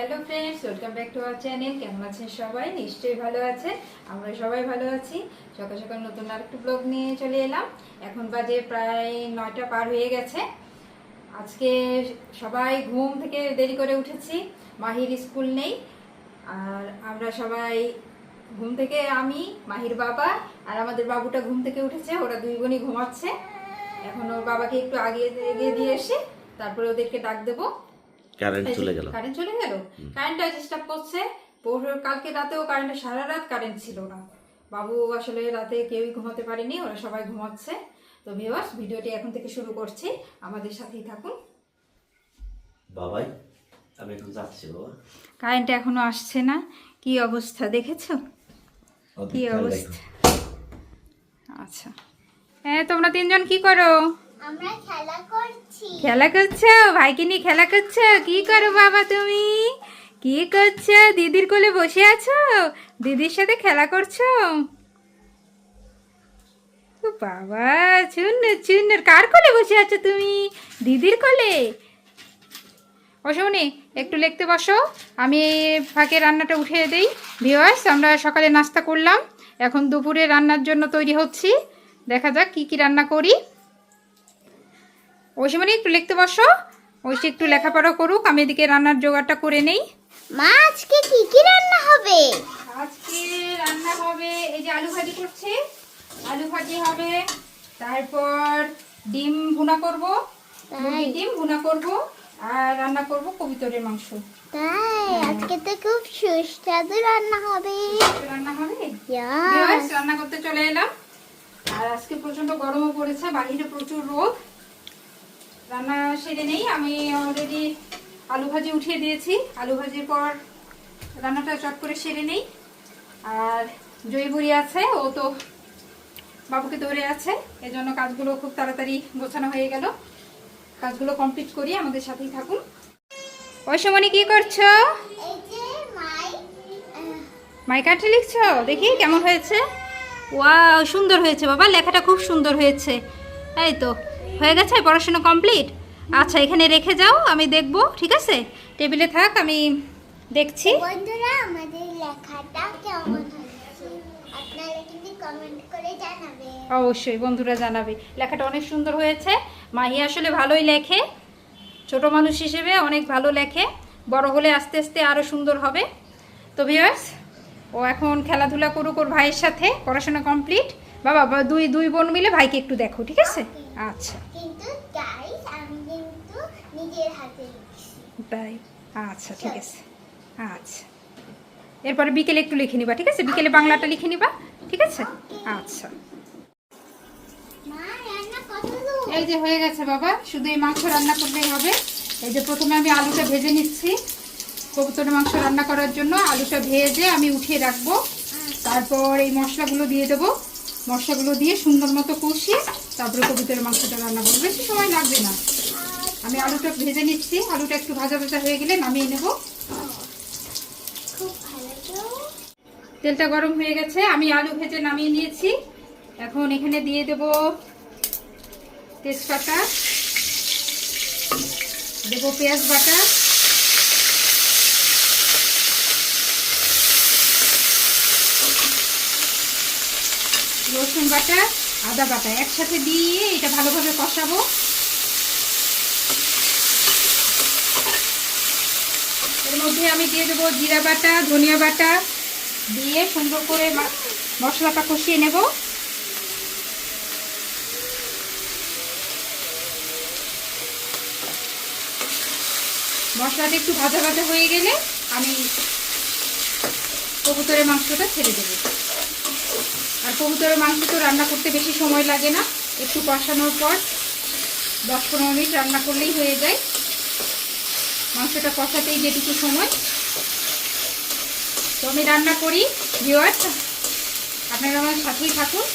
Hello friends, welcome back to our channel. কেমন আছেন সবাই? নিশ্চয়ই ভালো আছেন। আমরা সবাই ভালো আছি। সকাল সকাল নতুন আরেকটু ব্লগ নিয়ে চলে এলাম। এখন বাজে প্রায় 9টা পার হয়ে গেছে। আজকে সবাই ঘুম থেকে দেরি করে উঠেছি, মাহির স্কুল নেই। আর আমরা সবাই ঘুম থেকে, আমি, মাহির বাবা আর আমাদের বাবুটা ঘুম থেকে উঠেছে। ওরা দুই বোনই ঘুমাচ্ছে। এখন ওর বাবাকে একটু আগে এগিয়ে দিয়ে এসে তারপরে ওদেরকে ডাক দেবো। কারেন্ট চলে গেল। কারেন্টটা ডিস্টার্ব করছে। কালকে রাতেও কারেন্টে সারা রাত কারেন্ট ছিল না। বাবু আসলে রাতে কেউই ঘুমাতে পারেনি, ওরা সবাই ঘুমাচ্ছে। তো ভিউয়ার্স, ভিডিওটি এখন থেকে শুরু করছি, আমাদের সাথেই থাকুন। বাবাই, আমি এখন যাচ্ছি বাবা। কারেন্ট এখনো আসছে না, কি অবস্থা দেখেছো? কি অবস্থা। আচ্ছা, হ্যাঁ, তোমরা তিনজন কি করো? আমরা খেলা করছি। খেলা করছো? ভাইকে নিয়ে খেলা করছো? কি করো বাবা তুমি? কি করছো? দিদির কোলে বসে আছো? দিদির সাথে খেলা করছো? ও বাবা, চুন্নর চুন্নর, কার কোলে বসে আছো তুমি? দিদির কোলে? অসমনি, একটু লিখতে বসো, আমি ফাঁকে রান্নাটা উঠিয়ে দেই। ভিউয়ার্স, আমরা সকালে নাস্তা করলাম, এখন দুপুরে রান্নার জন্য তৈরি হচ্ছি। দেখা যাক কি কি রান্না করি। ওইসময় একটু লিখতে বসো, ওইসে একটু লেখাপড়া করুক, আমি এদিকে রান্নার জোগাড়টা করে নেই। মা, আজকে কি কি রান্না হবে? আজকে রান্না হবে, এই যে আলু ভাজি করছি, আলু ভাজি হবে। তারপর ডিম ভুনা করব, ডিম ভুনা করব, আর রান্না করব কবুতরের মাংস। তাই আজকে তো খুব সুস্বাদু রান্না হবে। রান্না হবে, Yes. রান্না করতে চলে এলাম। আর আজকে প্রচন্ড গরমও পড়েছে, বাইরে প্রচুর রোদ। রান্না সেরে নেই, আমি অলরেডি আলু ভাজি উঠিয়ে দিয়েছি। আলু ভাজির পর রান্নাটা চট করে সেরে নেই। আর জয়ী আছে, ও তো বাবুকে ধরে আছে, এজন্য কাজগুলো খুব তাড়াতাড়ি গোছানো হয়ে গেল। কাজগুলো কমপ্লিট করি, আমাদের সাথেই থাকুন। ওই সময় কি করছো? এই যে মাই কাঠে লিখছো? দেখি কেমন হয়েছে। ওয়াও, সুন্দর হয়েছে বাবা, লেখাটা খুব সুন্দর হয়েছে। তাই তো, হয়ে গেছে, পড়াশোনা কমপ্লিট। আচ্ছা, এখানে রেখে যাও, আমি দেখব, ঠিক আছে? টেবিলে থাক, আমি দেখছি। বন্ধুরা, আমাদের লেখাটা কেমন হয়েছে আপনারা কিন্তু কমেন্ট করে জানাবেন। অবশ্যই বন্ধুরা জানাবে, লেখাটা অনেক সুন্দর হয়েছে। মাহি আসলে ভালোই লেখে, ছোট মানুষ হিসেবে অনেক ভালো লেখে, বড় হলে আস্তে আস্তে আরও সুন্দর হবে। তো ভিউয়ার্স, ও এখন খেলাধুলা করুক ওর ভাইয়ের সাথে, পড়াশোনা কমপ্লিট। বাবা, দুই বোন মিলে ভাইকে একটু দেখো, ঠিক আছে? আচ্ছা, কিন্তু গাইস, আমি কিন্তু নিজের হাতে লিখছি। তাই? আচ্ছা, ঠিক আছে। আচ্ছা, এরপরে বিকেলে একটু লিখে নিবা, ঠিক আছে? বিকেলে বাংলাটা লিখে নিবা, ঠিক আছে? আচ্ছা, মা, রান্না কত দূর? এই যে হয়ে গেছে বাবা, শুধু এই মাংস রান্না করলেই হবে। এই যে প্রথমে আমি আলুটা ভেজে নিচ্ছি। কবুতরের মাংস রান্না করার জন্য আলুটা ভেজে আমি উঠিয়ে রাখবো। তারপর এই মশলাগুলো দিয়ে দেবো, মশলাগুলো দিয়ে সুন্দর মতো কষিয়ে তারপরে কবুতরের মাংসটা রান্না করবো। বেশি সময় লাগবে না। আমি আলুটা ভেজে নিচ্ছি, আলুটা একটু ভাজা ভাজা হয়ে গেলে নামিয়ে নেব। খুব ভালো তো। তেলটা গরম হয়ে গেছে, আমি আলু ভেজে নামিয়ে নিয়েছি। এখন এখানে দিয়ে দেব তেজপাতা, দেব পেঁয়াজ বাটা, রসুন বাটা, আদা বাটা একসাথে দিয়ে এটা ভালোভাবে কষাবো। এর মধ্যে আমি দিয়ে দেবো জিরা বাটা, ধনিয়া বাটা, দিয়ে সুন্দর করে মশলাটা কষিয়ে নেব। মশলাটা একটু ভাজা ভাজা হয়ে গেলে আমি কবুতরের মাংসটা ছেড়ে দেবো। আর কবুতরের মাংস তো রান্না করতে বেশি সময় লাগে না, একটু কষানোর পর 10-15 মিনিট রান্না করলেই হয়ে যায়। মাংসটা কষাতেই যেটুকু সময়। তো আমি রান্না করি, ভিউয়ার্স আপনারা আমার সাথেই থাকুন।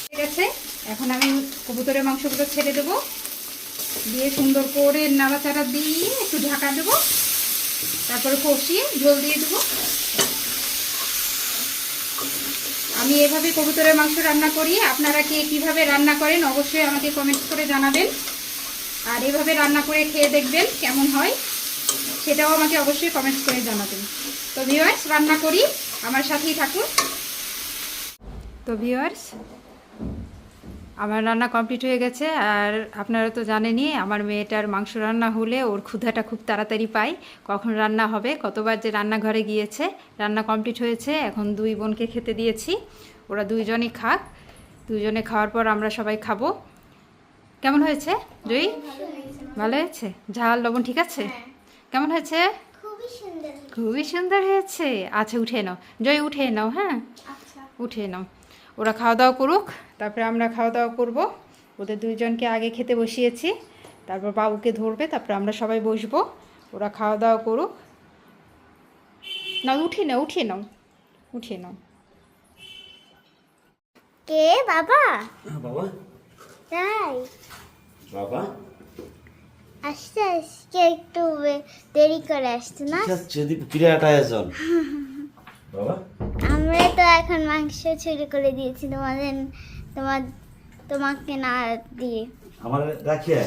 ঠিক আছে, এখন আমি কবুতরের মাংসগুলো ছেড়ে দেবো, দিয়ে সুন্দর করে নাড়াচাড়া দিয়ে একটু ঢাকা দেবো, তারপরে কষিয়ে জল দিয়ে দেবো। আমি এভাবে কবুতরের মাংস রান্না করি, আপনারা কে কীভাবে রান্না করেন অবশ্যই আমাকে কমেন্ট করে জানাবেন। আর এভাবে রান্না করে খেয়ে দেখবেন কেমন হয়। সেটাও আমাকে অবশ্যই কমেন্টস করে জানাবেন। তো ভিউয়ার্স, রান্না করি, আমার সাথেই থাকুন। তো ভিউয়ার্স, আমার রান্না কমপ্লিট হয়ে গেছে। আর আপনারা তো জানেনই, আমার মেয়েটার মাংস রান্না হলে ওর ক্ষুধাটা খুব তাড়াতাড়ি পায়, কখন রান্না হবে। কতবার যে রান্নাঘরে গিয়েছে, রান্না কমপ্লিট হয়েছে, এখন দুই বোনকে খেতে দিয়েছি, ওরা দুইজনই খাক। দুইজনে খাওয়ার পর আমরা সবাই খাবো। কেমন হয়েছে জয়ী? ভালো হয়েছে? ঝাল লবণ ঠিক আছে? কেমন হয়েছে? খুবই সুন্দর। খুবই সুন্দর হয়েছে। আচ্ছা, উঠে নাও জয়, উঠে নাও। হ্যাঁ, আচ্ছা। উঠে নাও। ওরা খাওয়া দাওয়া করুক, তারপরে আমরা খাওয়া দাওয়া করব। ওদের দুইজনকে আগে খেতে বসিয়েছি, তারপর বাবুকে ধরবে, তারপর আমরা সবাই বসবো। ওরা খাওয়া দাওয়া করুক। না, উঠে নাও, উঠে নাও, উঠে নাও। কে বাবা? বাবা, তাই বাবা আজকে একটু দেরি করে আসতো না। যদি বিরাট আয়োজন। বাবা, আমরা তো এখন মাংস চুরি করে দিয়েছি তোমাকে না দিয়ে। আমার রাখিয়া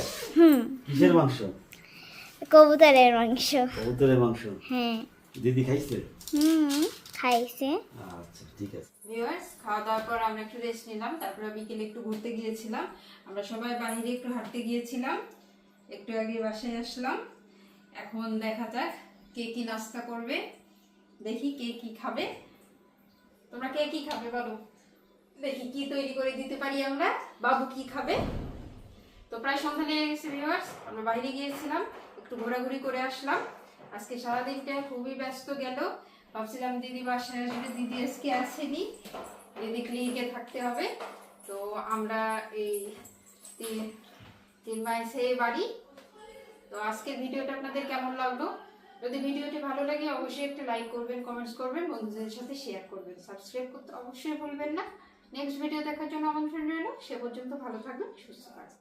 কিসের মাংস? কবুতরের মাংস। কবুতরের মাংস। হ্যাঁ। দিদি খাইছে? খাইছে। আচ্ছা, ঠিক আছে। ভিউয়ার্স, খাওয়া দাওয়ার পর আমরা একটু রেস্ট নিলাম, তারপরে বিকেলে একটু ঘুরতে গিয়েছিলাম। আমরা সবাই বাইরে একটু হাঁটতে গিয়েছিলাম, একটু আগে বাসায় আসলাম। এখন দেখা যাক কে কি নাস্তা করবে, দেখি কে কি খাবে। তোমরা কে কি খাবে বলো, দেখি কি তৈরি করে দিতে পারি আমরা। বাবু কি খাবে? তো প্রায় সন্ধ্যা লেগে গেছে ভিউয়ার্স, আমরা বাইরে গিয়েছিলাম, একটু ঘোরাঘুরি করে আসলাম। আজকে সারাদিনটা খুবই ব্যস্ত গেল। ভাবছিলাম দিদি বাসায় আসবে, দিদি আজকে আসেনি, এদিক লিগে থাকতে হবে। তো আমরা এই 3 মাসে বাড়ি। তো আজকের ভিডিওটা আপনাদের কেমন লাগলো? যদি ভিডিওটি ভালো লাগে অবশ্যই একটা লাইক করবেন, কমেন্টস করবেন, বন্ধুদের সাথে শেয়ার করবেন, সাবস্ক্রাইব করতে অবশ্যই ভুলবেন না। নেক্সট ভিডিও দেখার জন্য আমন্ত্রণ রইল। সে পর্যন্ত ভালো থাকবেন, সুস্থ থাকবেন।